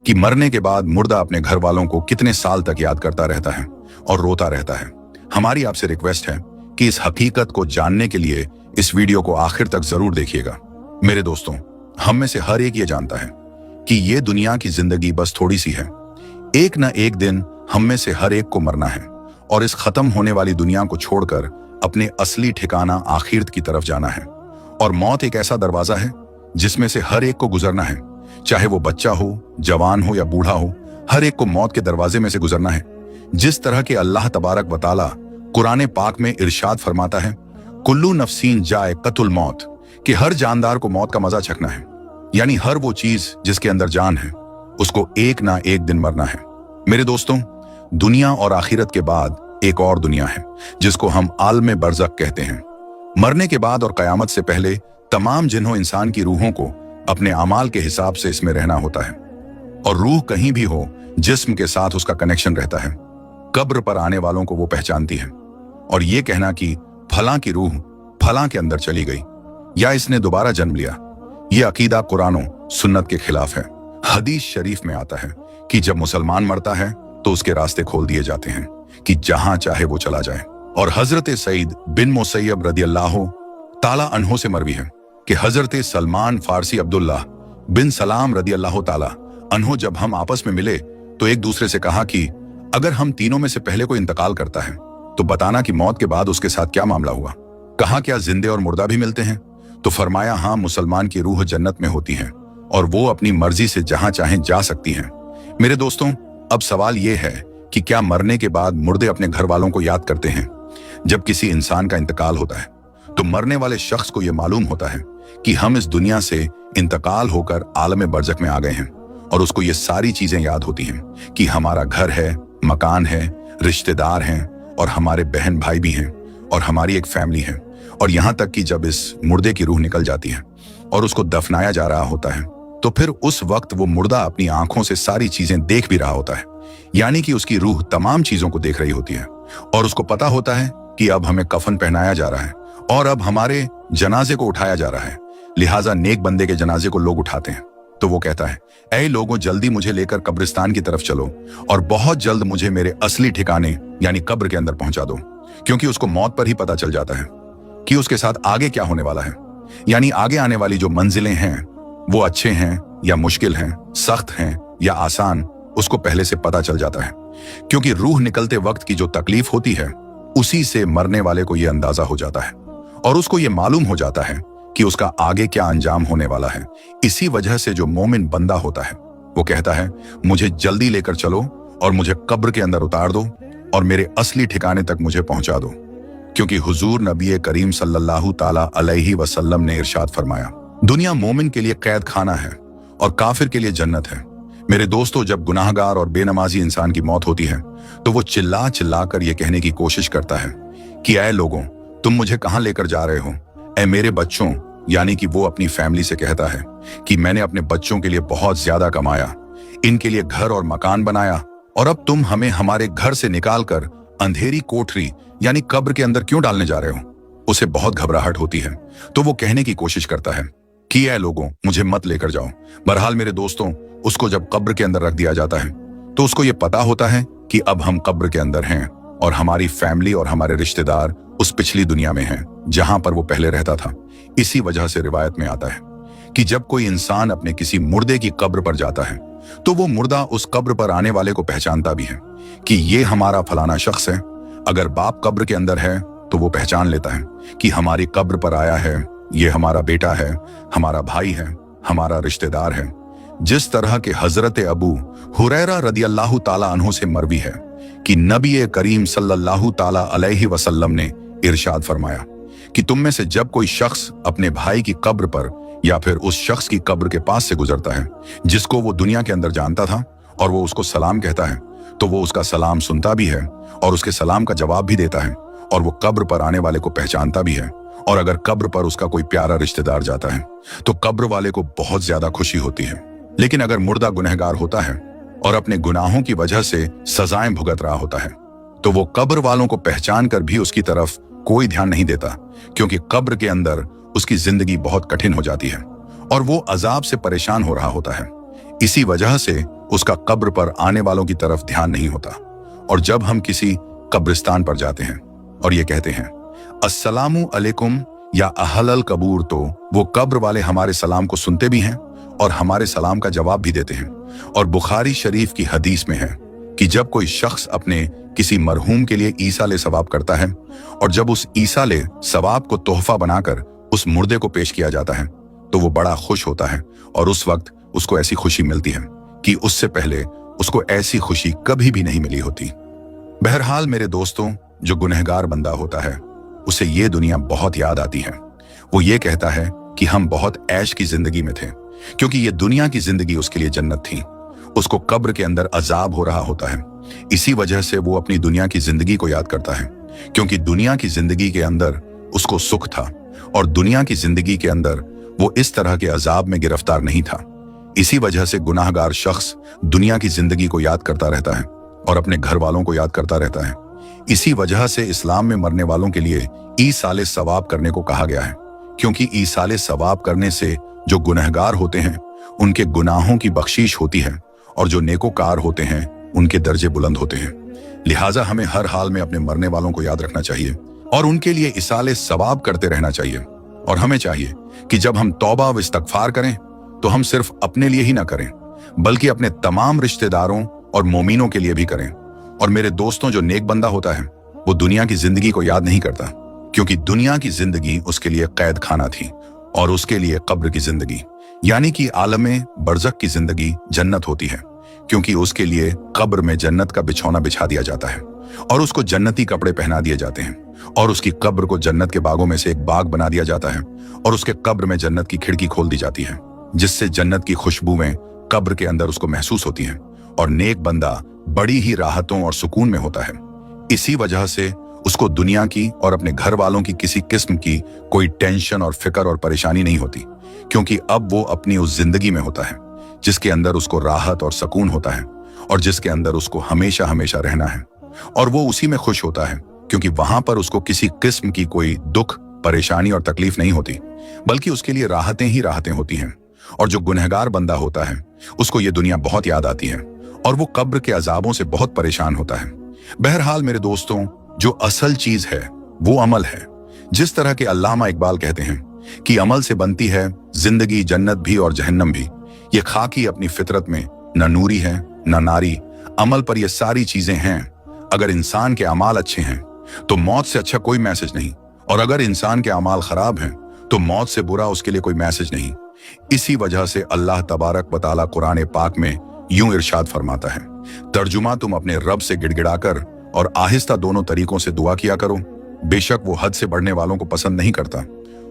कि मरने के बाद मुर्दा अपने घर वालों को कितने साल तक याद करता रहता है और रोता रहता है। हमारी आपसे रिक्वेस्ट है कि इस हकीकत को जानने के लिए इस वीडियो को आखिर तक जरूर देखिएगा। मेरे दोस्तों, हम में से हर एक ये जानता है कि ये दुनिया की जिंदगी बस थोड़ी सी है। एक न एक दिन हम में से हर एक को मरना है और इस खत्म होने वाली दुनिया को छोड़कर अपने असली ठिकाना आखिरत की तरफ जाना है। और मौत एक ऐसा दरवाजा है जिसमें से हर एक को गुजरना है, चाहे वो बच्चा हो, जवान हो या बूढ़ा हो, हर एक को मौत के दरवाजे में से गुजरना है। जिस तरह के अल्लाह तबारक व तआला कुरान पाक में इरशाद फरमाता है, कुल्लू नफ्सीन जायक़तुल मौत, कि हर जानदार को मौत का मजा चखना है। यानी हर वो चीज जिसके अंदर जान है उसको एक ना एक दिन मरना है। मेरे दोस्तों, दुनिया और आखिरत के बाद एक और दुनिया है जिसको हम आलम बरज़ख कहते हैं। मरने के बाद और कयामत से पहले तमाम जिन्हों इंसान की रूहों को अपने अमाल के हिसाब से इसमें रहना होता है। और रूह कहीं भी हो, जिस्म के साथ उसका कनेक्शन रहता है। कब्र पर आने वालों को वो पहचानती है। और ये कहना कि फलां की रूह फलां के अंदर चली गई या इसने दोबारा जन्म लिया, ये अकीदा कुरान और सुन्नत के खिलाफ है। हदीस शरीफ में आता है कि जब मुसलमान मरता है तो उसके रास्ते खोल दिए जाते हैं कि जहां चाहे वो चला जाए। और हजरत सईद बिन मुसैयब रदियल्लाहु ताला अन्हो से मरवी है कि हजरत सलमान फारसी अब्दुल्लाह बिन सलाम रदियल्लाहु ताला अन्हो जब हम आपस में मिले तो एक दूसरे से कहा कि अगर हम तीनों में से पहले कोई इंतकाल करता है तो बताना कि मौत के बाद उसके साथ क्या मामला हुआ। कहा, क्या जिंदे और मुर्दा भी मिलते हैं? तो फरमाया, हाँ, मुसलमान की रूह जन्नत में होती है और वो अपनी मर्जी से जहां चाहें जा सकती हैं। मेरे दोस्तों, अब सवाल ये है कि क्या मरने के बाद मुर्दे अपने घर वालों को याद करते हैं? जब किसी इंसान का इंतकाल होता है तो मरने वाले शख्स को यह मालूम होता है कि हम इस दुनिया से इंतकाल होकर आलम बरज़ख में आ गए हैं और उसको ये सारी चीजें याद होती हैं कि हमारा घर है, मकान है, रिश्तेदार हैं और हमारे बहन भाई भी हैं और हमारी एक फैमिली है। और यहां तक कि जब इस मुर्दे की रूह निकल जाती है और उसको दफनाया जा रहा होता है तो फिर उस वक्त वो मुर्दा अपनी आंखों से सारी चीजें देख भी रहा होता है। यानी कि उसकी रूह तमाम चीजों को देख रही होती है और उसको पता होता है कि अब हमें कफन पहनाया जा रहा है और अब हमारे जनाजे को उठाया जा रहा है। लिहाजा नेक बंदे के जनाजे को लोग उठाते हैं तो वो कहता है, ऐ लोगों, जल्दी मुझे लेकर कब्रिस्तान की तरफ चलो और बहुत जल्द मुझे मेरे असली ठिकाने यानी कब्र के अंदर पहुंचा दो। क्योंकि उसको मौत पर ही पता चल जाता है कि उसके साथ आगे क्या होने वाला है। यानी आगे आने वाली जो मंजिलें हैं वो अच्छे हैं या मुश्किल हैं, सख्त हैं या आसान, उसको पहले से पता चल जाता है। क्योंकि रूह निकलते वक्त की जो तकलीफ होती है उसी से मरने वाले को यह अंदाजा हो जाता है और उसको ये मालूम हो जाता है कि उसका आगे क्या अंजाम होने वाला है। इसी वजह से जो मोमिन बंदा होता है वो कहता है, मुझे जल्दी लेकर चलो और मुझे कब्र के अंदर उतार दो और मेरे असली ठिकाने तक मुझे पहुंचा दो। क्योंकि हुजूर नबी करीम सल्लल्लाहु ताला अलैहि वसल्लम ने इरशाद फरमाया, दुनिया मोमिन के लिए कैद खाना है और काफिर के लिए जन्नत है। मेरे दोस्तों, जब गुनाहगार और बेनमाजी इंसान की मौत होती है तो वो चिल्ला चिल्ला कर ये कहने की कोशिश करता है कि ऐ लोगों, तुम मुझे कहां लेकर जा रहे हो? ऐ मेरे बच्चों, यानी कि वो अपनी फैमिली से कहता है कि मैंने अपने बच्चों के लिए बहुत ज्यादा कमाया, इनके लिए घर और मकान बनाया और अब तुम हमें हमारे घर से निकालकर अंधेरी कोठरी यानी कब्र के अंदर क्यों डालने जा रहे हो? उसे बहुत घबराहट होती है तो वो कहने की कोशिश करता है कि ऐ लोगों, मुझे मत लेकर जाओ। बहरहाल मेरे दोस्तों, उसको जब कब्र के अंदर रख दिया जाता है तो उसको ये पता होता है कि अब हम कब्र के अंदर हैं और हमारी फैमिली और हमारे रिश्तेदार उस पिछली दुनिया में हैं जहां पर वो पहले रहता था। इसी वजह से रिवायत में आता है कि जब कोई इंसान अपने किसी मुर्दे की कब्र पर जाता है तो वो मुर्दा उस कब्र पर आने वाले को पहचानता भी है कि ये हमारा फलाना शख्स है। अगर बाप कब्र के अंदर है तो वो पहचान लेता है कि हमारी कब्र पर आया है, ये हमारा बेटा है, हमारा भाई है, हमारा रिश्तेदार है। जिस तरह के हजरत अबू हुरैरा रदियल्लाहु ताला अन्हु से मरवी है कि नबी करीम सल्लल्लाहु ताला अलैहि वसल्लम ने इरशाद फरमाया कि तुम में से जब कोई शख्स अपने भाई की कब्र पर या फिर उस शख्स की कब्र के पास से गुजरता है जिसको वो दुनिया के अंदर जानता था और वो उसको सलाम कहता है तो वो उसका सलाम सुनता भी है और उसके सलाम का जवाब भी देता है और वो कब्र पर आने वाले को पहचानता भी है। और अगर कब्र पर उसका कोई प्यारा रिश्तेदार जाता है तो कब्र वाले को बहुत ज्यादा खुशी होती है। लेकिन अगर मुर्दा गुनहगार होता है और अपने गुनाहों की वजह से सजाएं भुगत रहा होता है तो वो कब्र वालों को पहचान कर भी उसकी तरफ कोई ध्यान नहीं देता, क्योंकि कब्र के अंदर उसकी जिंदगी बहुत कठिन हो जाती है और वो अजाब से परेशान हो रहा होता है। इसी वजह से उसका कब्र पर आने वालों की तरफ ध्यान नहीं होता। और जब हम किसी कब्रिस्तान पर जाते हैं और ये कहते हैं अस्सलामु अलैकुम या अहलल कबूर, तो वो कब्र वाले हमारे सलाम को सुनते भी हैं और हमारे सलाम का जवाब भी देते हैं। और बुखारी शरीफ की हदीस में है कि जब कोई शख्स अपने किसी मरहूम के लिए ईसाले सवाब करता है और जब उस ईसाले सवाब को तोहफा बनाकर उस मुर्दे को पेश किया जाता है तो वो बड़ा खुश होता है और उस वक्त उसको ऐसी खुशी मिलती है कि उससे पहले उसको ऐसी खुशी कभी भी नहीं मिली होती। बहरहाल मेरे दोस्तों, जो गुनहगार बंदा होता है उसे ये दुनिया बहुत याद आती है। वो ये कहता है कि हम बहुत ऐश की जिंदगी में थे, क्योंकि ये दुनिया की जिंदगी उसके लिए जन्नत थी। उसको कब्र के अंदर अजाब हो रहा होता है। इसी वजह से वो अपनी दुनिया की जिंदगी को याद करता है, क्योंकि दुनिया की जिंदगी के अंदर उसको सुख था और दुनिया की जिंदगी के अंदर वो इस तरह के अजाब में गिरफ्तार नहीं था। इसी वजह से गुनाहगार शख्स दुनिया की जिंदगी को याद करता रहता है और अपने घर वालों को याद करता रहता है। इसी वजह से इस्लाम में मरने वालों के लिए ईसाले सवाब करने को कहा गया है, क्योंकि ईसाले सवाब करने से जो गुनहगार होते हैं उनके गुनाहों की बख्शीश होती है और जो नेकोकार होते हैं उनके दर्जे बुलंद होते हैं। लिहाजा हमें हर हाल में अपने मरने वालों को याद रखना चाहिए और उनके लिए इसाले सवाब करते रहना चाहिए। और हमें चाहिए कि जब हम तौबा व इस्तगफार करें तो हम सिर्फ अपने लिए ही ना करें, बल्कि अपने तमाम रिश्तेदारों और मोमिनों के लिए भी करें। और मेरे दोस्तों, जो नेक बंदा होता है वो दुनिया की जिंदगी को याद नहीं करता, क्योंकि दुनिया की जिंदगी उसके लिए कैद खाना थी और उसके लिए कब्र की जिंदगी यानी कि आलमे बरज़ख की जिंदगी जन्नत होती है, क्योंकि उसके लिए कब्र में जन्नत का बिछौना बिछा दिया जाता है और उसको जन्नती कपड़े पहना दिए जाते हैं और उसकी कब्र को जन्नत के बागों में से एक बाग बना दिया जाता है और उसके कब्र में जन्नत की खिड़की खोल दी जाती है, जिससे जन्नत की खुशबुएं कब्र के अंदर उसको महसूस होती हैं। और नेक बंदा बड़ी ही राहतों और सुकून में होता है। इसी वजह से उसको दुनिया की और अपने घर वालों की किसी किस्म की कोई टेंशन और फिक्र और परेशानी नहीं होती, क्योंकि अब वो अपनी उस जिंदगी में होता है जिसके अंदर उसको राहत और सुकून होता है और जिसके अंदर उसको हमेशा हमेशा रहना है। और वो उसी में खुश होता है, क्योंकि वहां पर उसको किसी किस्म की कोई दुख, परेशानी और तकलीफ नहीं होती, बल्कि उसके लिए राहतें ही राहतें होती हैं। और जो गुनहगार बंदा होता है उसको ये दुनिया बहुत याद आती है और वो कब्र के अजाबों से बहुत परेशान होता है। बहरहाल मेरे दोस्तों, जो असल चीज है वो अमल है। जिस तरह के अल्लामा इकबाल कहते हैं कि अमल से बनती है जिंदगी, जन्नत भी और जहन्नम भी। ये खाकी अपनी फितरत में न नूरी है न नारी, अमल पर ये सारी चीजें हैं। अगर इंसान के अमाल अच्छे हैं तो मौत से अच्छा कोई मैसेज नहीं, और अगर इंसान के अमाल खराब हैं तो मौत से बुरा उसके लिए कोई मैसेज नहीं। इसी वजह से अल्लाह तबारक व तआला कुरान पाक में यूं इरशाद फरमाता है, तर्जुमा तुम अपने रब से गिड़गिड़ाकर और आहिस्ता दोनों तरीकों से दुआ किया करो, बेशक वो हद से बढ़ने वालों को पसंद नहीं करता।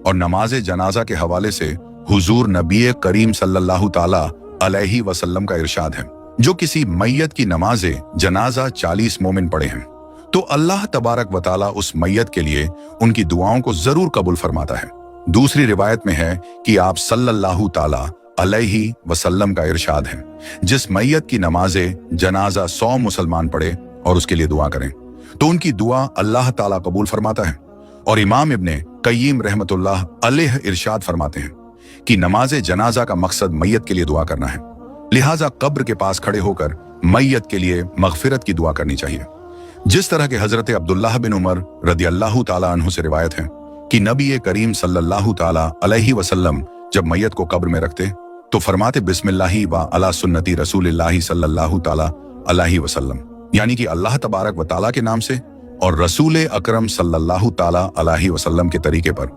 और नमाज जनाजा के हवाले से हुजूर नबी करीम सल्लल्लाहु ताला अलैहि वसल्लम का इरशाद है, जो किसी मैयत की नमाज जनाजा 40 मोमिन पढ़े हैं तो अल्लाह तबारक व तआला उस मैयत के लिए उनकी दुआओं को जरूर कबूल फरमाता है। दूसरी रिवायत में है कि आप सल्लल्लाहु ताला अलैहि वसल्लम का इरशाद है, जिस मैयत की नमाजे जनाजा 100 मुसलमान पढ़े और उसके लिए दुआ करें तो उनकी दुआ अल्लाह ताला कबूल फरमाता है। और इमाम इब्ने कय्यिम रहमतुल्लाह अलैह इरशाद फरमाते हैं कि नमाज जनाजा का मकसद मैयत के लिए दुआ करना है, लिहाजा कब्र के पास खड़े होकर मैयत के लिए मगफिरत की दुआ करनी चाहिए। जिस तरह के हजरत अब्दुल्लाह बिन उमर रदियल्लाहु ताला अन्हु से रिवायत है कि नबी करीम सल्लल्लाहु ताला अलैहि वसल्लम जब मैयत को कब्र में रखते तो फरमाते बिस्मिल्लाहि व अला सुन्नती रसूलिल्लाहि सल्लल्लाहु ताला अलैहि वसल्लम, यानी कि अल्लाह तबारक व ताला के नाम से और रसूल अकरम सल्लल्लाहु ताला अलैहि वसल्लम के तरीके पर।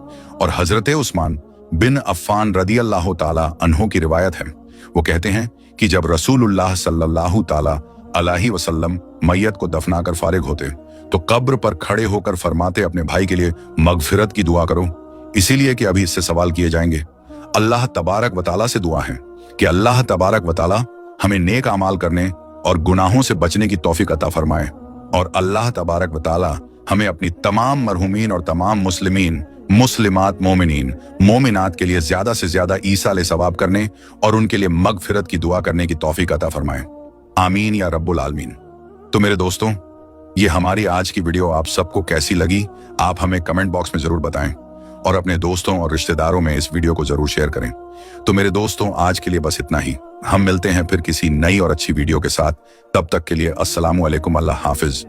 और हजरत उस्मान बिन अफ़्फ़ान रदियल्लाहु ताला अन्हु की रिवायत है, वो कहते हैं कि जब रसूलुल्लाह सल्लल्लाहु ताला अलैहि वसल्लम मैयत को दफनाकर फारिग होते तो कब्र पर खड़े होकर फरमाते अपने भाई के लिए मगफिरत की दुआ करो, इसीलिए कि अभी इससे सवाल किए जाएंगे। अल्लाह तबारक व तआला से दुआ है कि अल्लाह तबारक व तआला हमें नेक अमाल करने और गुनाहों से बचने की तौफीक अता फरमाए, और अल्लाह तबारक व तआला हमें अपनी तमाम मरहुमीन और तमाम मुस्लिमीन, मुस्लिमात, मोमिनीन, मोमिनात के लिए ज्यादा से ज्यादा ईसाले सवाब करने और उनके लिए मगफिरत की दुआ करने की तौफीक अता फरमाए। आमीन या रब्बुल आलमीन। तो मेरे दोस्तों, ये हमारी आज की वीडियो आप सबको कैसी लगी आप हमें कमेंट बॉक्स में जरूर बताएं, और अपने दोस्तों और रिश्तेदारों में इस वीडियो को जरूर शेयर करें। तो मेरे दोस्तों, आज के लिए बस इतना ही। हम मिलते हैं फिर किसी नई और अच्छी वीडियो के साथ। तब तक के लिए अस्सलामु अलैकुम, अल्लाह हाफिज।